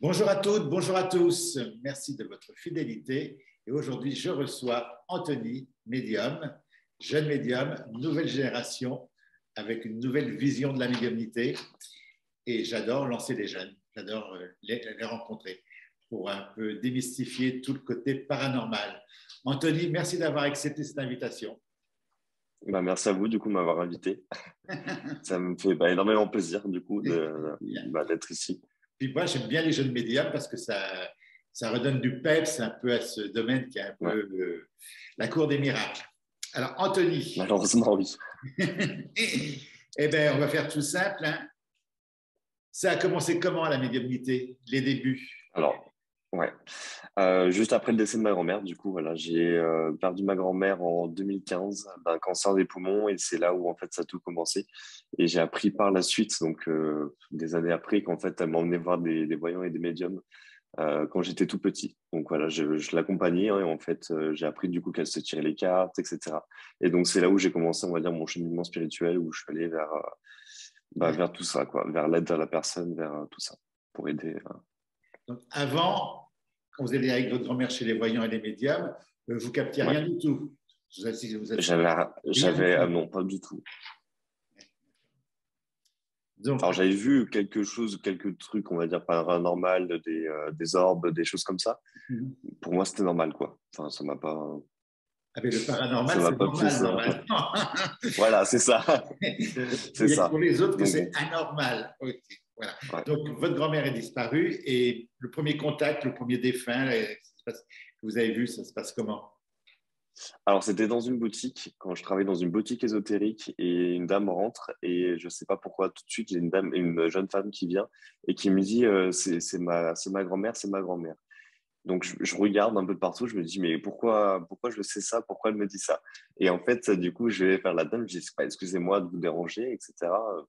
Bonjour à toutes, bonjour à tous. Merci de votre fidélité. Et aujourd'hui, je reçois Anthony, médium, jeune médium, nouvelle génération, avec une nouvelle vision de la médiumnité. Et j'adore lancer les jeunes, j'adore les rencontrer pour un peu démystifier tout le côté paranormal. Anthony, merci d'avoir accepté cette invitation. Merci à vous du coup de m'avoir invité. Ça me fait énormément plaisir du coup d'être ici. Puis moi, j'aime bien les jeunes médiums parce que ça redonne du peps un peu à ce domaine qui est un Ouais. peu la cour des miracles. Alors, Anthony, Malheureusement, oui. eh bien, on va faire tout simple. Hein. Ça a commencé comment la médiumnité, les débuts? Alors, ouais. Juste après le décès de ma grand-mère, du coup, voilà, j'ai perdu ma grand-mère en 2015 d'un cancer des poumons et c'est là où en fait ça a tout commencé. Et j'ai appris par la suite, donc des années après, qu'en fait elle m'emmenait voir des voyants et des médiums quand j'étais tout petit. Donc voilà, je l'accompagnais hein, et en fait j'ai appris du coup qu'elle se tirait les cartes, etc. Et donc c'est là où j'ai commencé, on va dire, mon cheminement spirituel où je suis allé vers tout ça, quoi, vers l'aide à la personne, vers tout ça, pour aider. Donc, avant, quand vous alliez avec votre grand-mère chez les voyants et les médiums, vous captiez Ouais. rien du tout. Vous êtes rien du J'avais, tout. non, pas du tout. Donc, Alors, j'avais vu quelque chose, quelques trucs, on va dire, paranormal, des orbes, des choses comme ça. Pour moi, c'était normal, quoi. Enfin, avec le paranormal, ça m'a c'est pas normal, plus. normalement. Voilà, c'est ça. C'est Il y a pour ça. les autres que Donc, c'est bon, anormal. Ok, voilà. ouais. Donc, votre grand-mère est disparue et le premier contact, le premier défunt que vous avez vu, ça se passe comment? Alors, c'était dans une boutique, quand je travaillais dans une boutique ésotérique, et une dame rentre, et je sais pas pourquoi, tout de suite, j'ai une jeune femme qui vient et qui me dit, c'est ma grand-mère, c'est ma grand-mère. Donc, je regarde un peu de partout, je me dis, mais pourquoi je sais ça? Pourquoi elle me dit ça? Et en fait, du coup, je vais vers la dame, je dis, excusez-moi de vous déranger, etc.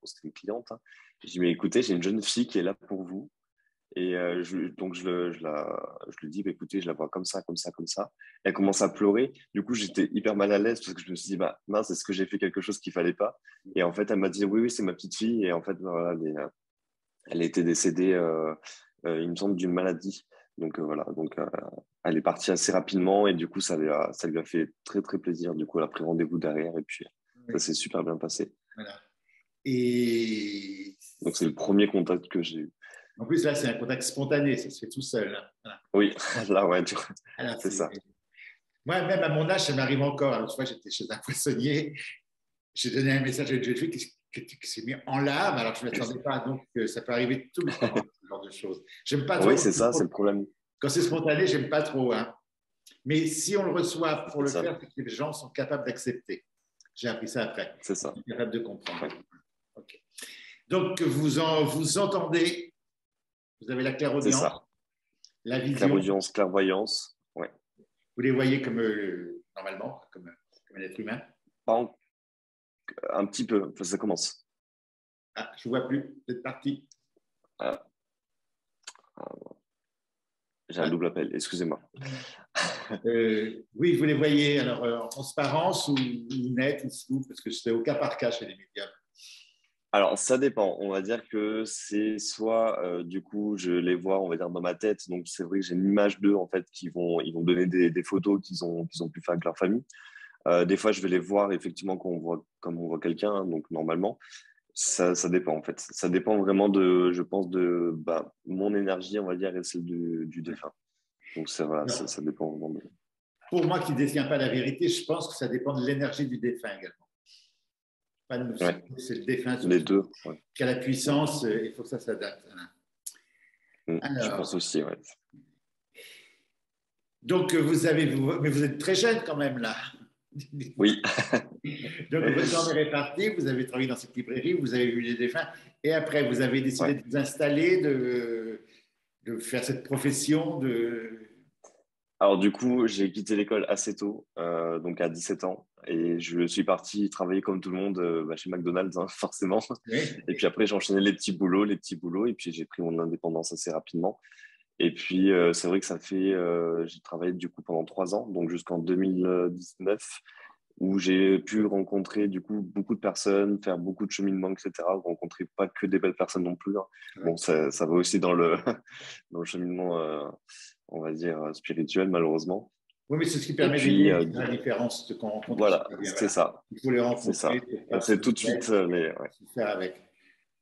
C'était une cliente. Hein. Je dis, mais écoutez, j'ai une jeune fille qui est là pour vous. Et donc, je lui dis, bah, écoutez, je la vois comme ça, comme ça, comme ça. Elle commence à pleurer. Du coup, j'étais hyper mal à l'aise parce que je me suis dit, bah, mince, est-ce que j'ai fait quelque chose qu'il fallait pas? Et en fait, elle m'a dit, oui, oui, c'est ma petite fille. Et en fait, voilà, elle était décédée, il me semble, d'une maladie. Donc voilà, donc elle est partie assez rapidement et du coup ça lui a fait très très plaisir. Du coup, elle a pris rendez-vous derrière et puis ça Oui, s'est super bien passé. voilà. Et Donc c'est le premier contact que j'ai eu. en plus, là, c'est un contact spontané, ça se fait tout seul. Hein. Voilà. Oui, là ouais, Alors, c'est ça. moi, même à mon âge, ça m'arrive encore. Alors, tu vois, j'étais chez un poissonnier, j'ai donné un message à une jeune fille qui s'est mise en larmes, alors je ne m'attendais pas. Donc, ça peut arriver tout le temps, ce genre de choses. J'aime pas trop Oui, c'est ça, c'est le problème. quand c'est spontané, j'aime pas trop. Hein. Mais si on le reçoit pour C'est le ça, faire, c'est que les gens sont capables d'accepter. J'ai appris ça après. c'est Ils ça. sont capables de comprendre. Ouais, Okay. Donc, vous entendez, vous avez la c'est clairaudience, ça. la vision, Clairaudience, clairvoyance. Ouais. vous les voyez comme normalement, comme un être humain. Pas en- Un petit peu, enfin, ça commence. Ah, je ne vois plus, vous êtes parti. Ah, j'ai un Ah, double appel, excusez-moi. oui, vous les voyez alors en transparence ou net ou flou, parce que c'était au cas par cas chez les médias. Alors, ça dépend. On va dire que c'est soit, du coup, je les vois, on va dire, dans ma tête. Donc, c'est vrai que j'ai une image d'eux, en fait, ils vont donner des photos qu'ils ont pu faire avec leur famille. Des fois, je vais les voir, effectivement, comme on voit quelqu'un, hein, donc normalement. Ça dépend, en fait. Ça dépend vraiment je pense, mon énergie, on va dire, et celle du défunt. Donc, voilà, ça dépend vraiment de. Pour moi qui ne détiens pas la vérité, je pense que ça dépend de l'énergie du défunt également. Pas de nous, Ouais, c'est le défunt les deux, ouais. qui a la puissance, il faut que ça s'adapte. Je pense Alors, aussi, ouais. donc mais vous êtes très jeune quand même là. Oui. Donc votre grand-mère est partie, vous avez travaillé dans cette librairie, vous avez vu les défunts, et après vous avez décidé Ouais. de vous installer, de faire cette profession de. Alors du coup, j'ai quitté l'école assez tôt, donc à 17 ans, et je suis parti travailler comme tout le monde chez McDonald's, hein, forcément. Oui. Et puis après, j'ai enchaîné les petits boulots, et puis j'ai pris mon indépendance assez rapidement. Et puis c'est vrai que j'ai travaillé du coup pendant 3 ans, donc jusqu'en 2019. où j'ai pu rencontrer du coup beaucoup de personnes, faire beaucoup de cheminement, etc. Rencontrer pas que des belles personnes non plus, hein. Ouais. Bon, ça va aussi dans le, dans le cheminement, on va dire, spirituel, malheureusement. Oui, mais c'est ce qui Et permet puis, d'aimer la différence, ceux qu'on rencontre. voilà, Eh bien, c'est voilà. ça, Il faut les c'est rencontrer ça. pour On pas se sait tout de suite ouais, faire avec.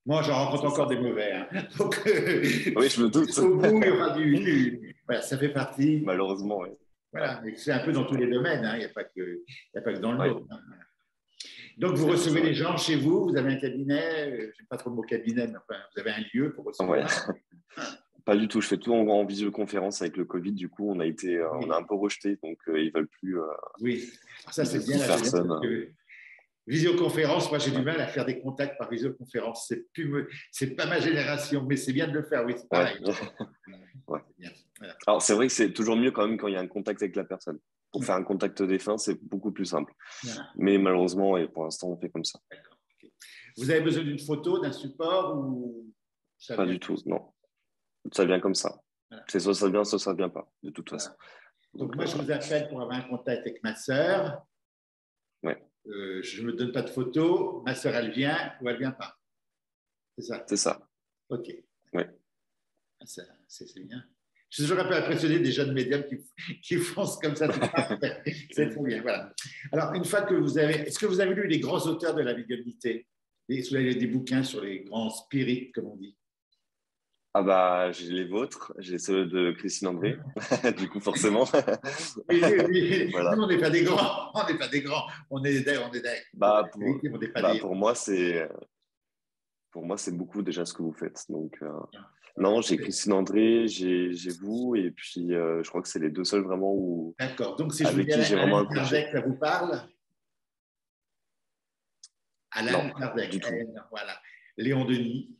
Moi, j'en rencontre c'est encore ça. des mauvais, hein. Donc, Oui, je me doute. jusqu'au bout, il y aura voilà, ça fait partie. Malheureusement, oui. Ouais, Voilà, et c'est un peu dans c'est tous vrai. les domaines, hein. Il n'y a pas que, il y a pas que dans le Ouais, nôtre, hein. Donc, vous c'est recevez vrai. les gens chez vous, vous avez un cabinet, j'aime pas trop le mot cabinet, mais enfin, vous avez un lieu pour Ouais. recevoir. Pas du tout. Je fais tout en visioconférence avec le Covid. Du coup, on a Oui, un peu rejeté. Donc, ils veulent plus, oui. Alors ça, ils c'est veulent bien plus la jeunesse, personne. parce que visioconférence, moi, j'ai du Ouais. mal à faire des contacts par visioconférence. C'est pas ma génération, mais c'est bien de le faire, oui, c'est Ouais. pareil. Ouais. C'est bien. Voilà. Alors, c'est vrai que c'est toujours mieux quand même quand il y a un contact avec la personne. Pour faire un contact défunt, c'est beaucoup plus simple. Voilà. Mais malheureusement, et pour l'instant, on fait comme ça. D'accord. Ok. Vous avez besoin d'une photo, d'un support ou ça Pas vient du comme tout, ça? non. Ça vient comme ça. Voilà. C'est soit ça vient, soit ça vient pas, de toute façon. Voilà. Donc, Donc, moi, je voilà. vous appelle pour avoir un contact avec ma sœur. Ouais, Je ne me donne pas de photo. Ma sœur, elle vient ou elle vient pas. C'est ça. c'est ça. OK. Ouais. C'est bien. Je suis toujours un peu impressionné des jeunes médiums qui foncent comme ça. C'est trop bien. Voilà. Alors, une fois que vous avez. Est-ce que vous avez lu les grands auteurs de la médiumnité? Est-ce que vous avez des bouquins sur les grands spirites, comme on dit? Ah bah, j'ai les vôtres, j'ai ceux de Christine André, du coup, forcément. Nous, Voilà. on n'est pas des grands. On n'est pas des grands. On est Bah, on n'est pas bah, des. pour moi, c'est beaucoup déjà ce que vous faites. Donc, Voilà. non, j'ai Christine André, j'ai vous, et puis je crois que c'est les deux seuls vraiment D'accord. Donc, si je vous avec dis qui j'ai vraiment Alan accroché. Kardec, ça vous parle? Non, Alan Kardec. du tout, Voilà. Léon Denis.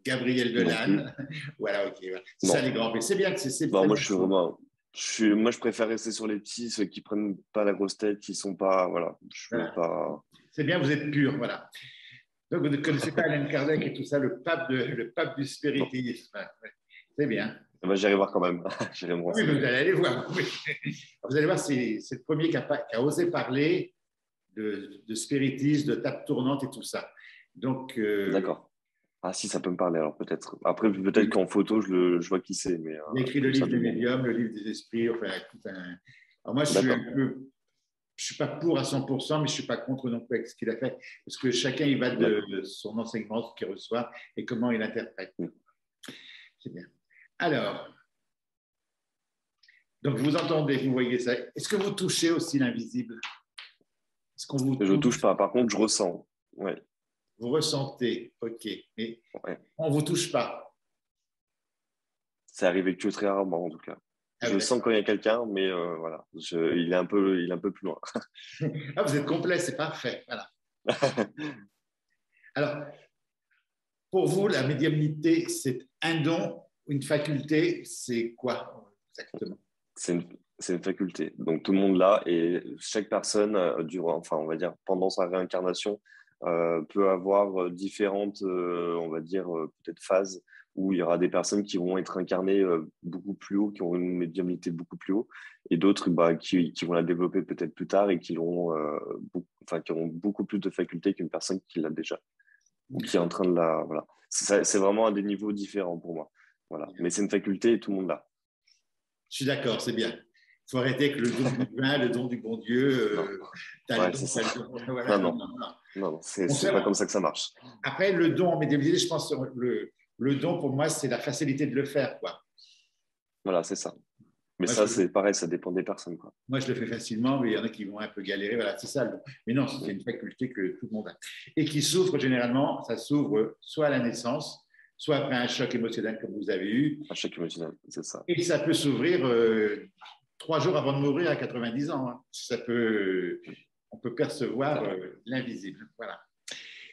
Gabriel non plus. Delanne. Voilà, ok. Voilà. C'est ça Non, les grands. Mais c'est bien que c'est non, très moi, bien. je suis vraiment. Moi, je préfère rester sur les petits, ceux qui prennent pas la grosse tête, qui sont pas. Voilà, je veux Voilà. pas. C'est bien, vous êtes pur. Voilà. Donc, vous ne connaissez pas Alan Kardec et tout ça, le pape du Non. spiritisme. Ouais. C'est bien. Eh ben, j'irai voir quand même. J'irai me Oui, mais renseigner. vous allez aller voir. Oui. Vous allez voir, c'est le premier qui a osé parler de spiritisme, de table tournante et tout ça. Donc, D'accord. Ah si, ça peut me parler alors peut-être. Après, peut-être oui, qu'en photo, je vois qui c'est, mais il a écrit le comme ça livre de des nom. médiums, le livre des esprits, enfin, tout un. Alors, moi, D'accord. je suis pas pour à 100%, mais je suis pas contre non plus avec ce qu'il a fait, parce que chacun il va D'accord. de son enseignement, ce qu'il reçoit et comment il interprète. Mm. C'est bien. Alors, donc vous entendez, vous voyez ça. Est-ce que vous touchez aussi l'invisible? Est-ce qu'on vous Je touche touche? pas. Par contre, je ressens. Ouais. Vous ressentez? Ok. Mais Ouais. on vous touche pas. C'est arrivé que très rarement en tout cas. Ah, Je sens d'accord. quand il y a quelqu'un, mais voilà. Il est un peu plus loin. Ah, vous êtes complet, c'est parfait. Voilà. Alors, pour vous, la médiumnité, c'est un don, une faculté, c'est quoi exactement? C'est une faculté. Donc tout le monde l'a et chaque personne, enfin on va dire pendant sa réincarnation, peut avoir différentes, on va dire peut-être phases où il y aura des personnes qui vont être incarnées beaucoup plus haut, qui ont une médiumnité beaucoup plus haut, et d'autres bah, qui vont la développer peut-être plus tard et qui auront beaucoup plus de facultés qu'une personne qui l'a déjà ou qui est en train de la. Voilà. C'est vraiment à des niveaux différents pour moi. Voilà. Mais c'est une faculté et tout le monde l'a. Je suis d'accord, c'est bien. Il faut arrêter avec le don divin, le don du bon Dieu, Non. t'as le Ouais, don, c'est ça. t'as le don. Non, Voilà, non, non, non, non. non, non, c'est On c'est sait- pas comme ça que ça marche. Après, le don en médiumnité, je pense que le don, pour moi, c'est la facilité de le faire, quoi. Voilà, c'est ça. Mais Moi, ça, je, c'est pareil, ça dépend des personnes, quoi. moi, je le fais facilement, mais il y en a qui vont un peu galérer. Voilà, c'est ça le don. Mais non, c'est Mm. une faculté que tout le monde a. Et qui s'ouvre généralement, ça s'ouvre soit à la naissance, soit après un choc émotionnel comme vous avez eu. À chaque émotionnel, c'est ça. Et ça peut s'ouvrir 3 jours avant de mourir à 90 ans, hein. On peut percevoir l'invisible. Voilà.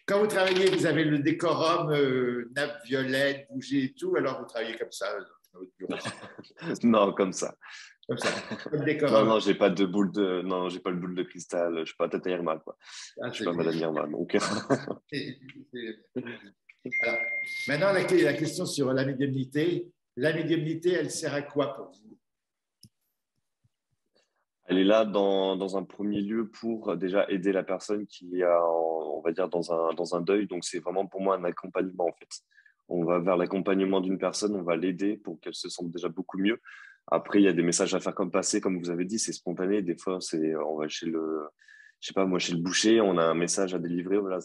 Quand vous travaillez, vous avez le décorum, nappe violette, bougie et tout, alors vous travaillez comme ça dans votre bureau. Non, comme ça. Comme ça. Pas de Non, décorum. non, j'ai pas de boule de. Non, j'ai pas le boule de cristal. Je suis pas Tata Irma, quoi. Ah, Je suis c'est pas bien. Madame Irma. Donc, Alors, maintenant, la question sur la médiumnité. La médiumnité, elle sert à quoi pour vous? Elle est là dans un premier lieu pour déjà aider la personne qui est, on va dire, dans un deuil. Donc, c'est vraiment pour moi un accompagnement, en fait. On va vers l'accompagnement d'une personne, on va l'aider pour qu'elle se sente déjà beaucoup mieux. Après, il y a des messages à faire comme passer, comme vous avez dit, c'est spontané. Des fois, on va chez je sais pas, moi, chez le boucher, on a un message à délivrer. Voilà,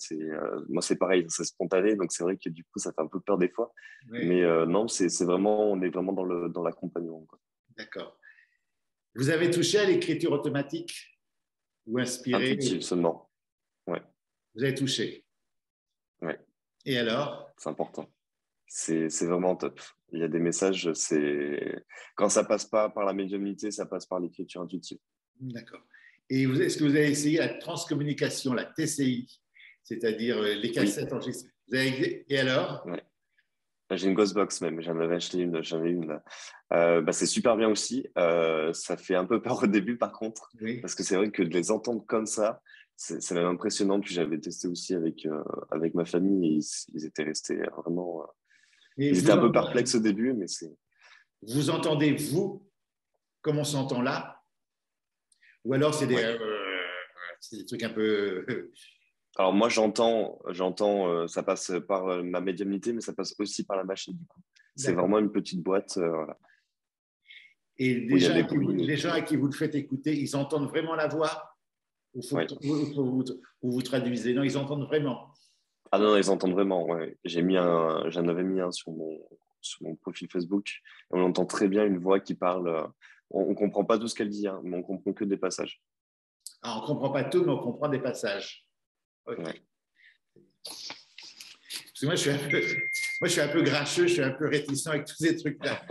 moi, c'est pareil, c'est spontané. Donc, c'est vrai que du coup, ça fait un peu peur des fois. Oui, Mais non, c'est vraiment, on est vraiment dans l'accompagnement, quoi. d'accord. Vous avez touché à l'écriture automatique ou Intuitive inspirée? seulement. Ouais, Vous avez touché. ouais, Et alors? c'est important. C'est vraiment top. Il y a des messages, quand ça passe pas par la médiumnité, ça passe par l'écriture intuitive. D'accord. Et est-ce que vous avez essayé la transcommunication, la TCI, c'est-à-dire les Oui, cassettes enregistrées? Et alors? ouais. J'ai une Ghostbox même, j'en avais acheté une, j'en ai une là. Bah, c'est super bien aussi. Ça fait un peu peur au début par contre, Oui. parce que c'est vrai que de les entendre comme ça, c'est même impressionnant. Puis j'avais testé aussi avec ma famille et ils étaient restés vraiment. Mais Ils étaient un peu perplexes au début, mais c'est. vous entendez, vous, comme on s'entend là? Ou alors Ouais. c'est des trucs un peu. Alors moi j'entends, ça passe par ma médiumnité, mais ça passe aussi par la machine du coup. C'est D'accord. vraiment une petite boîte, voilà, Et où il y a des bruits et les gens tout. à qui vous le faites écouter, ils entendent vraiment la voix? Ou faut Ouais. que vous traduisez? Non, ils entendent vraiment. Ah non, non, ils entendent vraiment. Ouais. J'en avais mis un sur mon profil Facebook. Et on entend très bien une voix qui parle. On comprend pas tout ce qu'elle dit, hein, mais on comprend que des passages. Ah, on ne comprend pas tout, mais on comprend des passages. OK. Ouais. Parce que moi, je suis un peu grincheux, je suis un peu réticent avec tous ces trucs-là.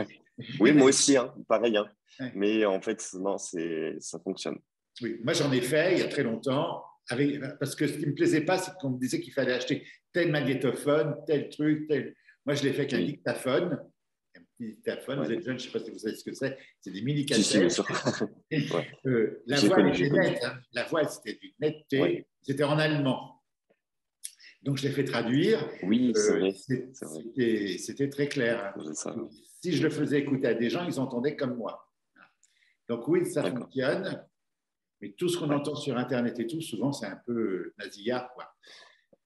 Oui, moi aussi, hein, pareil. Hein. Ouais. Mais en fait, non, ça fonctionne. Oui, moi, j'en ai fait il y a très longtemps, parce que ce qui ne me plaisait pas, c'est qu'on me disait qu'il fallait acheter tel magnétophone, tel truc, tel. Moi, je l'ai fait avec un Oui, dictaphone. Un petit dictaphone, vous ouais. êtes jeune, je ne sais pas si vous savez ce que c'est. C'est des mini Si, bien cassettes. sûr. Ouais. La voix, elle J'ai était connu. nette. Hein. La voix, c'était d'une Ouais. netteté. C'était en allemand. Donc, je l'ai fait traduire. Oui, c'est vrai. C'est vrai. C'était très clair. C'est ça. Hein. Si je le faisais écouter à des gens, ils entendaient comme moi. Donc, oui, ça D'accord. fonctionne. Mais tout ce qu'on Ouais. entend sur Internet et tout, souvent, c'est un peu nasillard, quoi.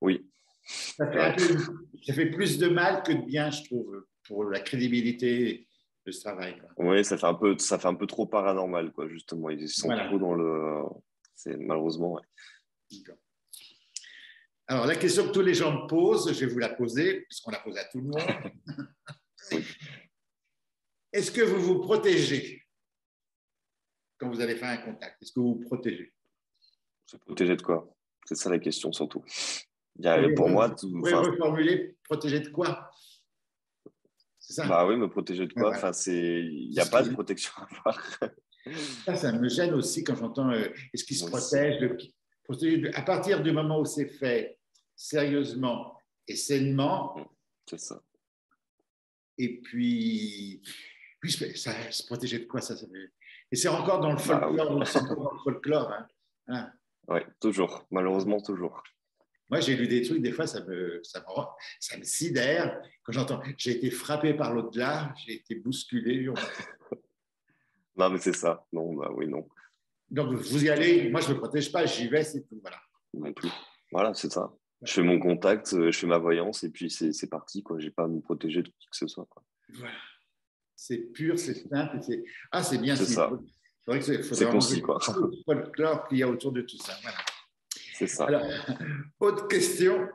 Oui. Ça fait, Ouais. ça fait plus de mal que de bien, je trouve, pour la crédibilité de ce travail, quoi. Oui, ça fait un peu trop paranormal, quoi, justement. Ils sont trop Voilà. dans le. C'est malheureusement, ouais. Alors, la question que tous les gens me posent, je vais vous la poser, puisqu'on la pose à tout le monde. Oui. Est-ce que vous vous protégez quand vous allez faire un contact? Est-ce que vous vous protégez? Se protéger de quoi? C'est ça la question, surtout. Pour moi, Vous pouvez enfin, reformuler, protéger de quoi? C'est ça? bah oui, me protéger de Ouais, quoi? voilà. Enfin, il n'y C'est a ce que pas de protection à avoir. ça me gêne aussi quand j'entends est-ce qu'il se Moi aussi. protège à partir du moment où c'est fait sérieusement et sainement, C'est ça. et puis, oui, ça se protéger de quoi ça, et c'est encore dans le Bah oui. folklore, c'est encore dans le folklore. Hein. Hein. Ouais, toujours. Malheureusement, toujours. Moi, j'ai lu des trucs, des fois, ça me sidère quand j'entends j'ai été frappé par l'au-delà, j'ai été bousculé. Non, mais c'est ça. Non, bah oui, non. Donc, vous y allez, moi, je ne me protège pas, j'y vais, c'est tout. Voilà. Non plus. Voilà, c'est ça. Je fais mon contact, je fais ma voyance et puis c'est parti, quoi. J'ai pas à me protéger de qui que ce soit, quoi. Voilà. C'est pur, c'est simple. Ah, c'est bien. C'est Il ça. faudrait C'est concis, enlever quoi. tout le folklore qu'il y a autour de tout ça. Voilà. C'est ça. Alors, autre question.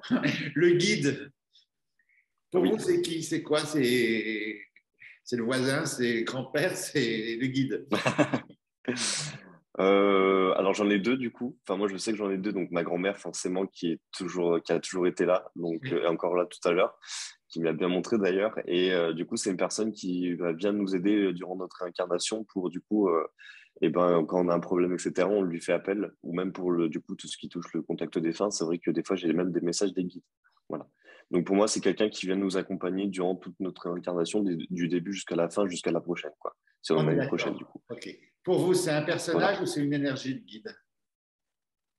Le guide, pour vous, Oui. c'est qui? C'est quoi? C'est le voisin, c'est le grand-père, c'est le guide. Alors j'en ai deux du coup. Enfin moi je sais que j'en ai deux. Donc ma grand-mère forcément qui a toujours été là, donc Oui. encore là tout à l'heure, qui m'a bien montré d'ailleurs. Et du coup c'est une personne qui va bien nous aider durant notre réincarnation pour du coup, et ben quand on a un problème etc. On lui fait appel ou même pour le du coup tout ce qui touche le contact défunt. C'est vrai que des fois j'ai même des messages des guides. Voilà. Donc pour moi c'est quelqu'un qui vient nous accompagner durant toute notre réincarnation du début jusqu'à la fin jusqu'à la prochaine quoi. Si on en On a est une prochaine du d'accord. coup. OK. Pour vous, c'est un Voilà. personnage ou c'est une énergie, le guide?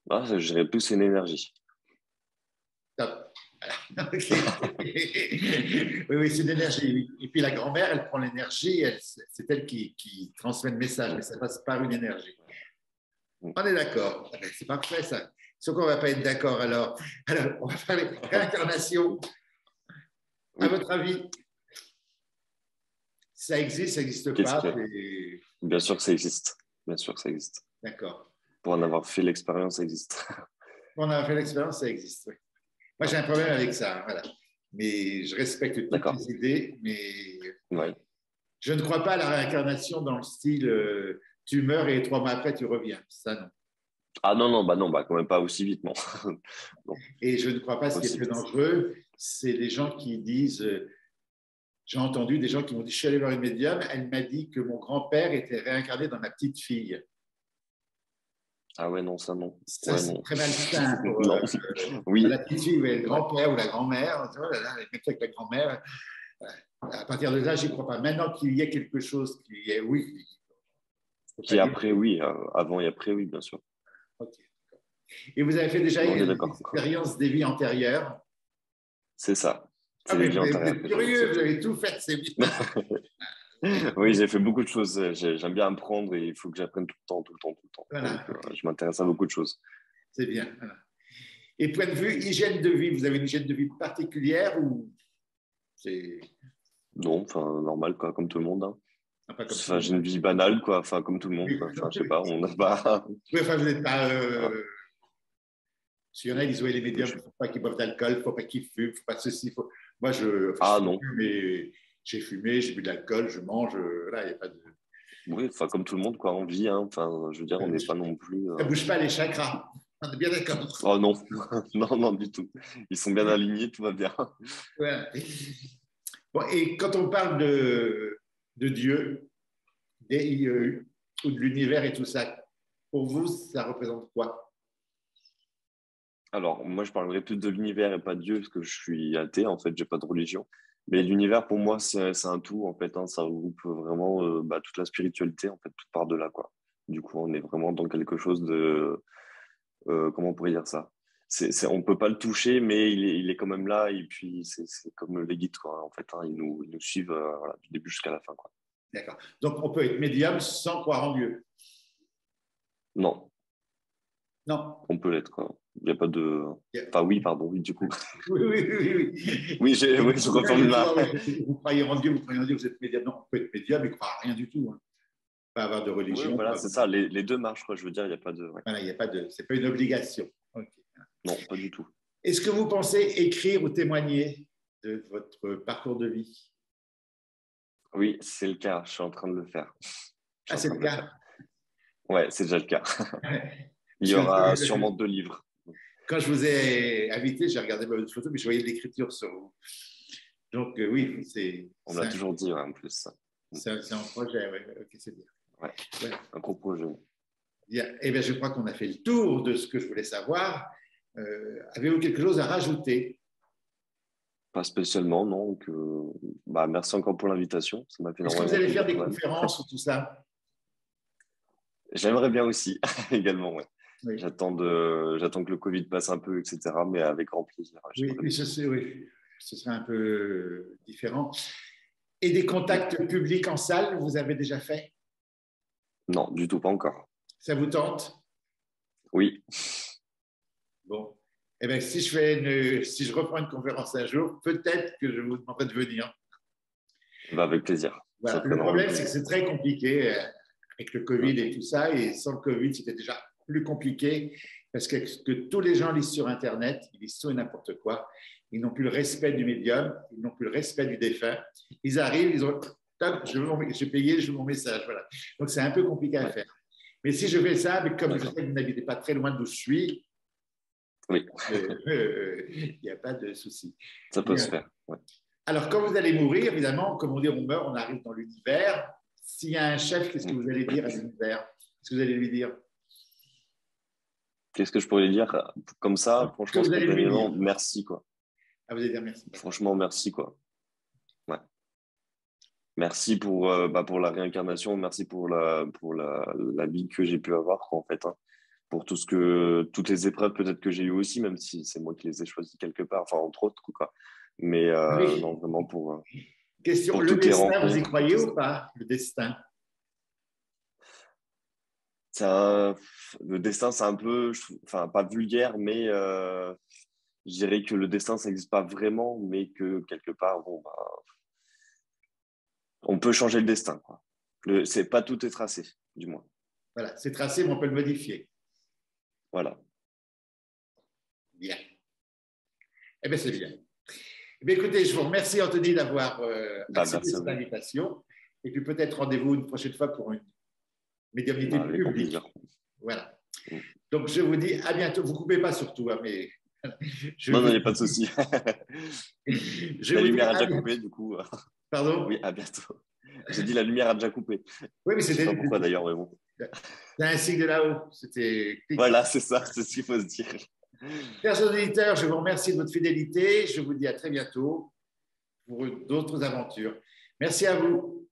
Ah, je dirais plus une énergie. Top. OK. Oui, oui, c'est une énergie. Oui. Et puis la grand-mère, elle prend l'énergie, c'est elle qui transmet le message, mais ça passe par une énergie. On est d'accord. C'est parfait, ça. Sauf qu'on ne va pas être d'accord alors. Alors, on va parler de réincarnation. À votre avis, ça existe, ça n'existe pas? Bien sûr que ça existe. Bien sûr que ça existe. D'accord. Pour en avoir fait l'expérience, ça existe. Pour en avoir fait l'expérience, ça existe, oui. Moi, j'ai un problème avec ça, voilà. Mais je respecte toutes les idées, mais je ne crois pas à la réincarnation dans le style tu meurs et 3 mois après, tu reviens. Ça, non. Ah non, quand même pas aussi vite, non. Non. Et je ne crois pas, ce qui est très dangereux, c'est les gens qui disent, j'ai entendu des gens qui m'ont dit, je suis allé voir une médium, elle m'a dit que mon grand-père était réincarné dans ma petite fille. Ah ouais, non, ça non. Ça, ouais, c'est non. très malsain pour oui. la petite fille, le grand-père ou la grand-mère. Tu vois, là, avec la grand-mère, à partir de là, je n'y crois pas. Maintenant qu'il y ait quelque chose qui est, oui. Qui après, oui. Avant et après, oui, bien sûr. Okay. Et vous avez fait déjà une expérience des vies antérieures? C'est ça. Ah, mais vous êtes curieux, vous avez tout fait, c'est bien. Oui, j'ai fait beaucoup de choses. J'aime bien apprendre et il faut que j'apprenne tout le temps. Voilà. Donc, je m'intéresse à beaucoup de choses. C'est bien. Voilà. Et point de vue hygiène de vie, vous avez une hygiène de vie particulière ou c'est... Non, enfin, normal, quoi, comme tout le monde. Hein. Enfin, j'ai une vie banale, quoi, enfin, comme tout le monde. Quoi. Enfin, je sais pas, on n'a pas... Oui, enfin, vous n'êtes pas... S'il y en a, ils disent, oui, les médiums, il ne faut pas qu'ils boivent d'alcool, il ne faut pas qu'ils fument, il ne faut pas ceci. Faut... Moi, non. J'ai fumé, j'ai bu de l'alcool, je mange, là, il n'y a pas de... Oui, enfin, comme tout le monde, quoi, on vit, hein. Enfin, je veux dire, on n'est pas non plus... Ça ne bouge pas les chakras, on est bien d'accord. Oh non, non, du tout. Ils sont bien alignés, tout va bien. Ouais. Bon, et quand on parle de Dieu, DIEU, ou de l'univers et tout ça, pour vous, ça représente quoi? Alors, moi, je parlerai plus de l'univers et pas de Dieu, parce que je suis athée, en fait, j'ai pas de religion. Mais l'univers, pour moi, c'est un tout, en fait. Hein, ça regroupe vraiment toute la spiritualité, en fait, tout part de là, quoi. Du coup, on est vraiment dans quelque chose de... comment on pourrait dire ça? On peut pas le toucher, mais il est quand même là. Et puis, c'est comme les guides, quoi, en fait. Hein, ils nous suivent voilà, du début jusqu'à la fin, quoi. D'accord. Donc, on peut être médium sans croire en Dieu? Non. Non. On peut l'être, quoi. Il n'y a pas de... Enfin, oui, pardon, oui, du coup. Oui. Oui, je reformule là. Vous croyez en Dieu, vous êtes médium. Non, on peut être médium et croire à rien du tout. Hein. Pas avoir de religion. Oui, voilà, c'est ça. Les deux marchent, quoi. Je veux dire, il n'y a pas de... Ouais. Voilà, il n'y a pas de... C'est pas une obligation. Okay. Non, pas du tout. Est-ce que vous pensez écrire ou témoigner de votre parcours de vie? Oui, c'est le cas. Je suis en train de le faire. Ah, c'est le cas? Ouais, c'est déjà le cas. Il y aura sûrement 2 livres. Quand je vous ai invité, j'ai regardé votre photo, mais je voyais de l'écriture sur vous. Donc, oui, c'est... On me l'a toujours dit, ouais, en plus. C'est un projet, oui. Ok, c'est bien. Ouais, un gros projet. Eh bien, je crois qu'on a fait le tour de ce que je voulais savoir. Avez-vous quelque chose à rajouter? Pas spécialement, non. Donc, merci encore pour l'invitation. Ça m'a fait Est-ce que vous allez faire des conférences ou tout ça? J'aimerais bien aussi, également, ouais. Oui. J'attends que le Covid passe un peu, etc. Mais avec grand plaisir. Oui, ce serait un peu différent. Et des contacts publics en salle, vous avez déjà fait? Non, du tout, pas encore. Ça vous tente? Oui. Bon. Eh bien, si je reprends une conférence un jour, peut-être que je vous demanderai de venir. Avec plaisir. Voilà. Le problème, c'est que c'est très compliqué avec le Covid et tout ça. Et sans le Covid, c'était déjà plus compliqué parce que tous les gens lisent sur Internet, ils lisent tout et n'importe quoi. Ils n'ont plus le respect du médium, ils n'ont plus le respect du défunt. Ils arrivent, ils ont j'ai payé, je veux mon message. Voilà. Donc, c'est un peu compliqué à faire. Mais si je fais ça, mais comme je sais que vous n'habitez pas très loin d'où je suis, oui. Il n'y a pas de souci. Ça peut se faire. Ouais. Alors, quand vous allez mourir, évidemment, comme on dit, on meurt, on arrive dans l'univers. S'il y a un chef, qu'est-ce que vous allez dire à l'univers? Qu'est-ce que vous allez lui dire? Qu'est-ce que je pourrais lui dire? Comme ça, franchement, spontanément, merci, quoi. Ah, vous allez dire merci. Franchement, merci, quoi. Ouais. Merci pour la réincarnation, merci pour la vie que j'ai pu avoir, quoi, en fait. Hein. Pour toutes les épreuves peut-être que j'ai eues aussi, même si c'est moi qui les ai choisies quelque part, enfin, entre autres, quoi. Mais oui. non, vraiment pour... Question, pour le destin, vous y croyez ou pas? Le destin? le destin, c'est un peu, enfin, pas vulgaire, mais je dirais que le destin, ça n'existe pas vraiment, mais que quelque part, bon, bah, on peut changer le destin, quoi. C'est pas tout est tracé, du moins. Voilà, c'est tracé, mais on peut le modifier. Voilà. Bien. Eh bien, c'est bien. Eh bien, écoutez, je vous remercie, Anthony, d'avoir accepté cette invitation. Et puis peut-être rendez-vous une prochaine fois pour une médiumnité avec publique. plaisir. Voilà. Donc, je vous dis à bientôt. Vous ne coupez pas surtout, hein, mais... Non, il n'y a pas de souci. La lumière a déjà coupé, du coup. Pardon? Oui, à bientôt. J'ai dit la lumière a déjà coupé. Oui, mais je ne sais pas pourquoi d'ailleurs, mais bon. C'est un signe de là-haut. Voilà, c'est ça, c'est ce qu'il faut se dire. Chers auditeurs, je vous remercie de votre fidélité. Je vous dis à très bientôt pour d'autres aventures. Merci à vous.